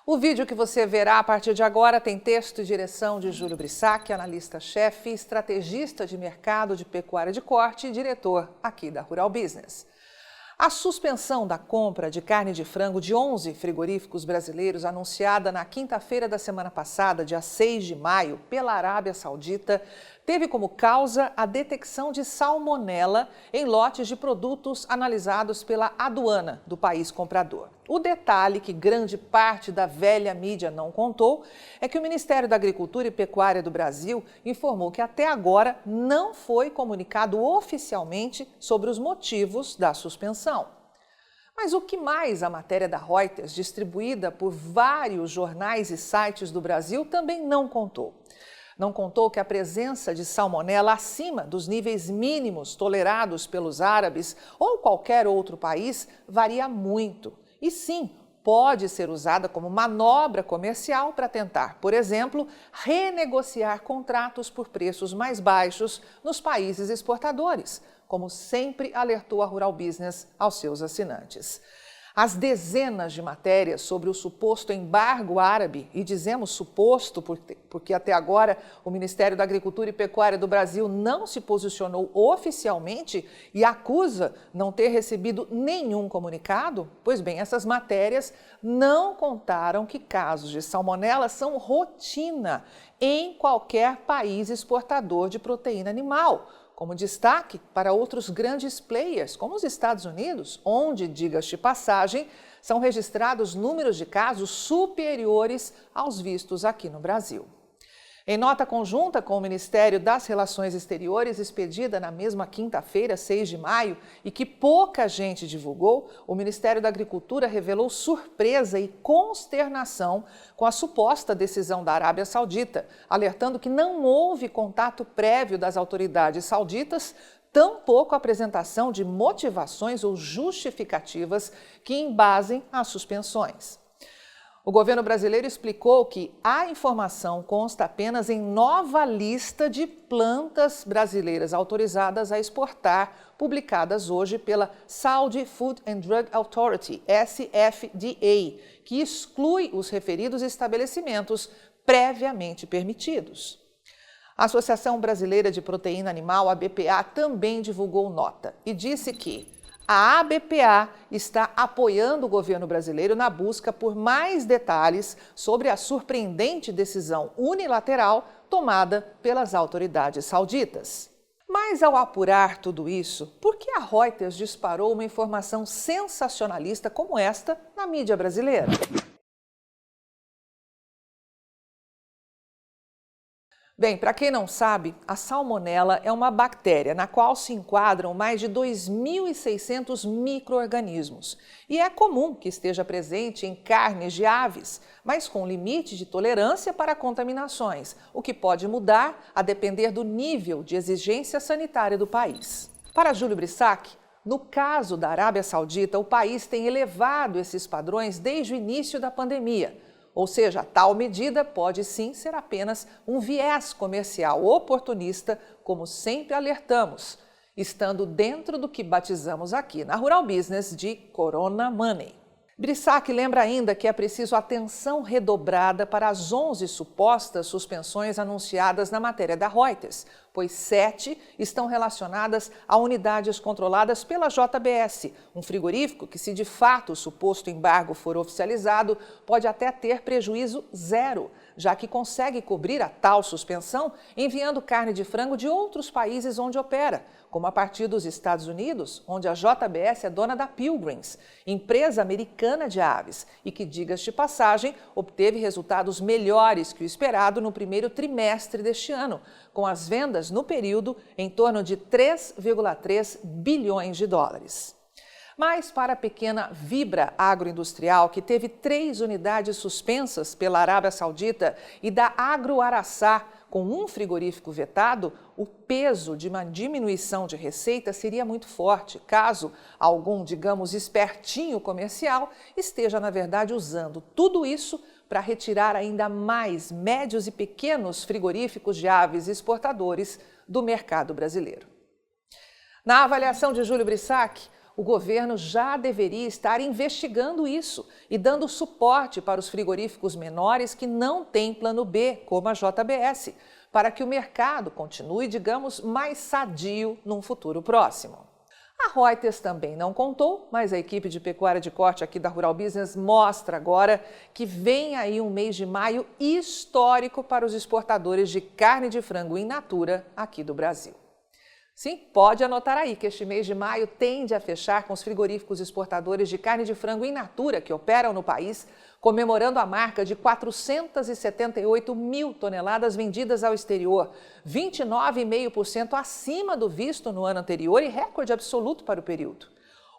O vídeo que você verá a partir de agora tem texto e direção de Júlio Brissac, analista-chefe, estrategista de mercado de pecuária de corte e diretor aqui da Rural Business. A suspensão da compra de carne de frango de 11 frigoríficos brasileiros, anunciada na quinta-feira da semana passada, dia 6 de maio, pela Arábia Saudita, teve como causa a detecção de salmonela em lotes de produtos analisados pela aduana do país comprador. O detalhe que grande parte da velha mídia não contou é que o Ministério da Agricultura e Pecuária do Brasil informou que até agora não foi comunicado oficialmente sobre os motivos da suspensão. Mas o que mais a matéria da Reuters, distribuída por vários jornais e sites do Brasil, também não contou. Não contou que a presença de salmonela acima dos níveis mínimos tolerados pelos árabes ou qualquer outro país varia muito. E sim, pode ser usada como manobra comercial para tentar, por exemplo, renegociar contratos por preços mais baixos nos países exportadores, como sempre alertou a Rural Business aos seus assinantes. As dezenas de matérias sobre o suposto embargo árabe, e dizemos suposto porque até agora o Ministério da Agricultura e Pecuária do Brasil não se posicionou oficialmente e acusa não ter recebido nenhum comunicado, pois bem, essas matérias não contaram que casos de salmonela são rotina em qualquer país exportador de proteína animal, como destaque para outros grandes players, como os Estados Unidos, onde, diga-se de passagem, são registrados números de casos superiores aos vistos aqui no Brasil. Em nota conjunta com o Ministério das Relações Exteriores, expedida na mesma quinta-feira, 6 de maio, e que pouca gente divulgou, o Ministério da Agricultura revelou surpresa e consternação com a suposta decisão da Arábia Saudita, alertando que não houve contato prévio das autoridades sauditas, tampouco apresentação de motivações ou justificativas que embasem as suspensões. O governo brasileiro explicou que a informação consta apenas em nova lista de plantas brasileiras autorizadas a exportar, publicadas hoje pela Saudi Food and Drug Authority, SFDA, que exclui os referidos estabelecimentos previamente permitidos. A Associação Brasileira de Proteína Animal, a BPA, também divulgou nota e disse que a ABPA está apoiando o governo brasileiro na busca por mais detalhes sobre a surpreendente decisão unilateral tomada pelas autoridades sauditas. Mas ao apurar tudo isso, por que a Reuters disparou uma informação sensacionalista como esta na mídia brasileira? Bem, para quem não sabe, a salmonela é uma bactéria na qual se enquadram mais de 2.600 micro-organismos. E é comum que esteja presente em carnes de aves, mas com limite de tolerância para contaminações, o que pode mudar a depender do nível de exigência sanitária do país. Para Júlio Brissac, no caso da Arábia Saudita, o país tem elevado esses padrões desde o início da pandemia. Ou seja, tal medida pode sim ser apenas um viés comercial oportunista, como sempre alertamos, estando dentro do que batizamos aqui na Rural Business de Corona Money. Brissac lembra ainda que é preciso atenção redobrada para as 11 supostas suspensões anunciadas na matéria da Reuters, pois 7 estão relacionadas a unidades controladas pela JBS, um frigorífico que, se de fato o suposto embargo for oficializado, pode até ter prejuízo zero, já que consegue cobrir a tal suspensão enviando carne de frango de outros países onde opera, como a partir dos Estados Unidos, onde a JBS é dona da Pilgrim's, empresa americana de aves, e que, diga-se de passagem, obteve resultados melhores que o esperado no primeiro trimestre deste ano, com as vendas no período em torno de 3,3 bilhões de dólares. Mas para a pequena Vibra Agroindustrial, que teve 3 unidades suspensas pela Arábia Saudita, e da Agroaraçá, com um frigorífico vetado, o peso de uma diminuição de receita seria muito forte, caso algum, digamos, espertinho comercial esteja, na verdade, usando tudo isso para retirar ainda mais médios e pequenos frigoríficos de aves exportadores do mercado brasileiro. Na avaliação de Júlio Brissac, O governo já deveria estar investigando isso e dando suporte para os frigoríficos menores que não têm plano B, como a JBS, para que o mercado continue, digamos, mais sadio num futuro próximo. A Reuters também não contou, mas a equipe de pecuária de corte aqui da Rural Business mostra agora que vem aí um mês de maio histórico para os exportadores de carne de frango in natura aqui do Brasil. Sim, pode anotar aí que este mês de maio tende a fechar com os frigoríficos exportadores de carne de frango in natura que operam no país, comemorando a marca de 478 mil toneladas vendidas ao exterior, 29,5% acima do visto no ano anterior e recorde absoluto para o período.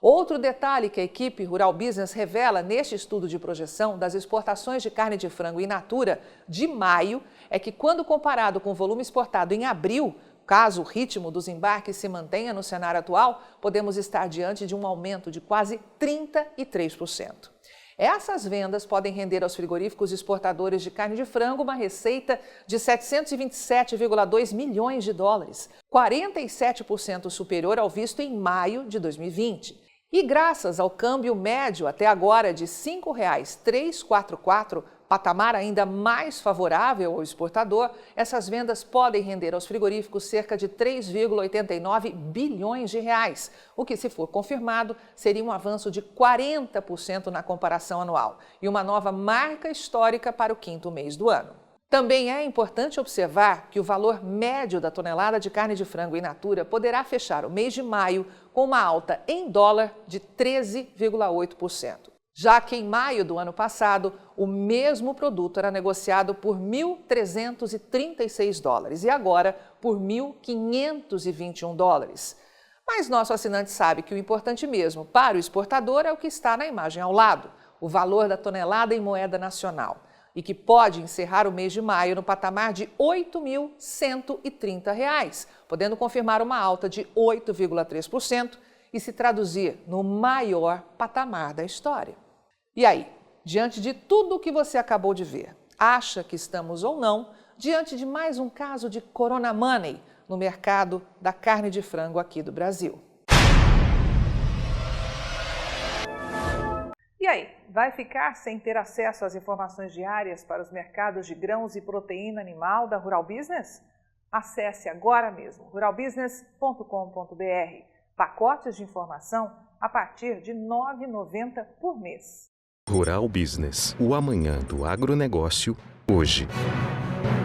Outro detalhe que a equipe Rural Business revela neste estudo de projeção das exportações de carne de frango in natura de maio é que, quando comparado com o volume exportado em abril, caso o ritmo dos embarques se mantenha no cenário atual, podemos estar diante de um aumento de quase 33%. Essas vendas podem render aos frigoríficos exportadores de carne de frango uma receita de 727,2 milhões de dólares, 47% superior ao visto em maio de 2020. E graças ao câmbio médio até agora de R$ 5,344, patamar ainda mais favorável ao exportador, essas vendas podem render aos frigoríficos cerca de 3,89 bilhões de reais, o que, se for confirmado, seria um avanço de 40% na comparação anual e uma nova marca histórica para o quinto mês do ano. Também é importante observar que o valor médio da tonelada de carne de frango in natura poderá fechar o mês de maio com uma alta em dólar de 13,8%. Já que em maio do ano passado, o mesmo produto era negociado por $1.336 e agora por $1.521. Mas nosso assinante sabe que o importante mesmo para o exportador é o que está na imagem ao lado, o valor da tonelada em moeda nacional, e que pode encerrar o mês de maio no patamar de R$ 8.130, podendo confirmar uma alta de 8,3% e se traduzir no maior patamar da história. E aí, diante de tudo o que você acabou de ver, acha que estamos ou não diante de mais um caso de Corona Money no mercado da carne de frango aqui do Brasil? E aí, vai ficar sem ter acesso às informações diárias para os mercados de grãos e proteína animal da Rural Business? Acesse agora mesmo ruralbusiness.com.br. Pacotes de informação a partir de R$ 9,90 por mês. Rural Business, o amanhã do agronegócio, hoje.